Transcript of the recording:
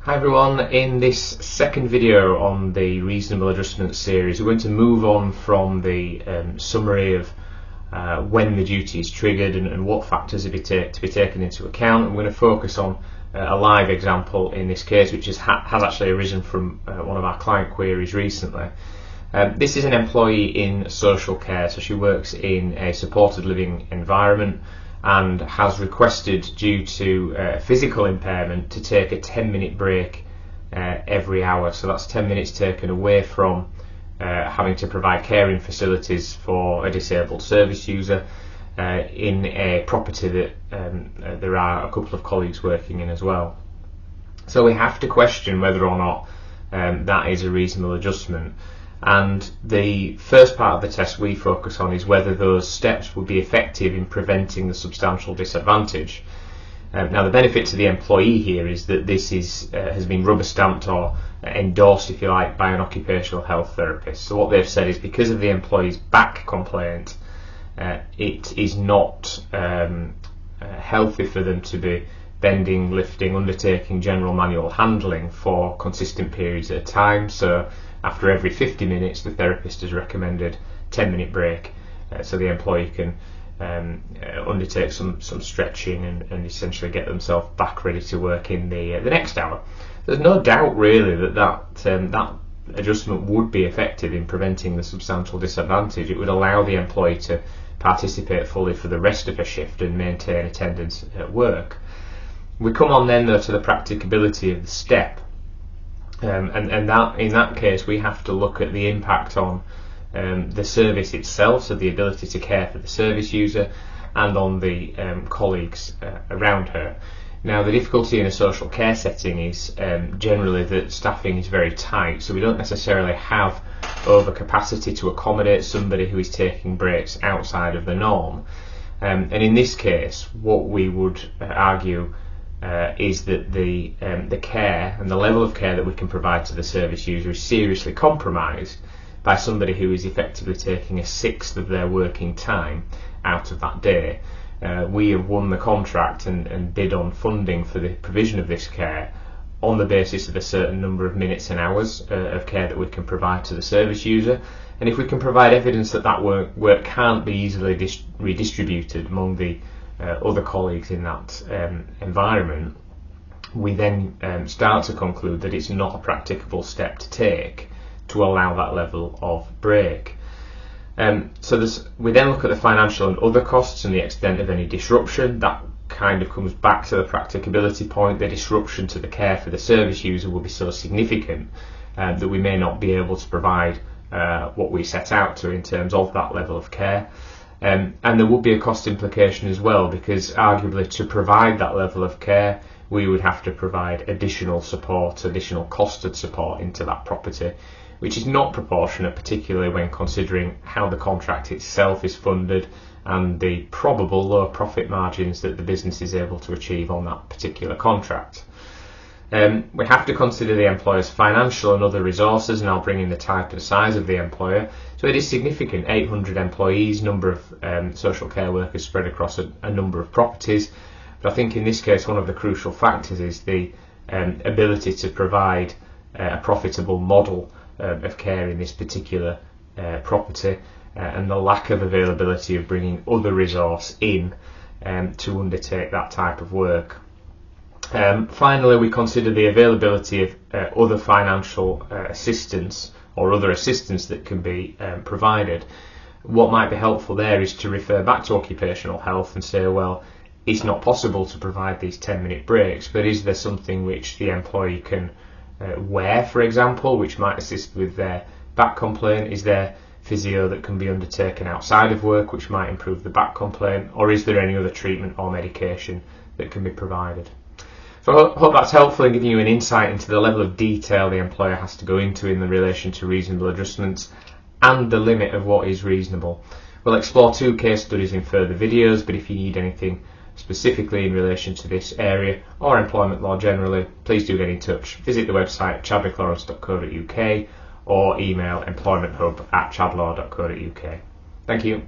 Hi everyone, in this second video on the reasonable adjustment series we're going to move on from the summary of when the duty is triggered and what factors are to be taken into account. I'm going to focus on a live example in this case which has actually arisen from one of our client queries recently. This is an employee in social care, so she works in a supported living environment and has requested, due to physical impairment, to take a 10-minute break every hour. So that's 10 minutes taken away from having to provide caring facilities for a disabled service user in a property that there are a couple of colleagues working in as well. So we have to question whether or not that is a reasonable adjustment. And the first part of the test we focus on is whether those steps would be effective in preventing the substantial disadvantage. Now the benefit to the employee here is that this has been rubber stamped or endorsed, if you like, by an occupational health therapist. So what they've said is, because of the employee's back complaint, it is not healthy for them to be bending, lifting, undertaking general manual handling for consistent periods at a time. So after every 50 minutes the therapist has recommended 10-minute break so the employee can undertake some stretching and essentially get themselves back ready to work in the next hour. There's no doubt really that adjustment would be effective in preventing the substantial disadvantage. It would allow the employee to participate fully for the rest of a shift and maintain attendance at work. We come on then though to the practicability of the step. And that, in that case, we have to look at the impact on the service itself, so the ability to care for the service user, and on the colleagues around her. Now the difficulty in a social care setting is generally that staffing is very tight, so we don't necessarily have overcapacity to accommodate somebody who is taking breaks outside of the norm. And in this case what we would argue is that the care and the level of care that we can provide to the service user is seriously compromised by somebody who is effectively taking a sixth of their working time out of that day. We have won the contract and bid on funding for the provision of this care on the basis of a certain number of minutes and hours of care that we can provide to the service user, and if we can provide evidence that that work can't be easily redistributed among the other colleagues in that environment, we then start to conclude that it's not a practicable step to take to allow that level of break. We then look at the financial and other costs and the extent of any disruption. That kind of comes back to the practicability point. The disruption to the care for the service user will be so significant that we may not be able to provide what we set out to in terms of that level of care. And there would be a cost implication as well, because arguably to provide that level of care we would have to provide additional support, additional costed support into that property, which is not proportionate, particularly when considering how the contract itself is funded and the probable low profit margins that the business is able to achieve on that particular contract. We have to consider the employer's financial and other resources, and I'll bring in the type and size of the employer. So it is significant: 800 employees, number of social care workers spread across a number of properties. But I think in this case one of the crucial factors is the ability to provide a profitable model of care in this particular property, and the lack of availability of bringing other resource in to undertake that type of work. Finally, we consider the availability of other financial assistance or other assistance that can be provided. What might be helpful there is to refer back to occupational health and say, well, it's not possible to provide these 10-minute breaks, but is there something which the employee can wear, for example, which might assist with their back complaint? Is there physio that can be undertaken outside of work which might improve the back complaint, or is there any other treatment or medication that can be provided? So I hope that's helpful in giving you an insight into the level of detail the employer has to go into in relation to reasonable adjustments and the limit of what is reasonable. We'll explore 2 case studies in further videos, but if you need anything specifically in relation to this area or employment law generally, please do get in touch. Visit the website chadwicklawrence.co.uk or email employmenthub@chadlaw.co.uk. Thank you.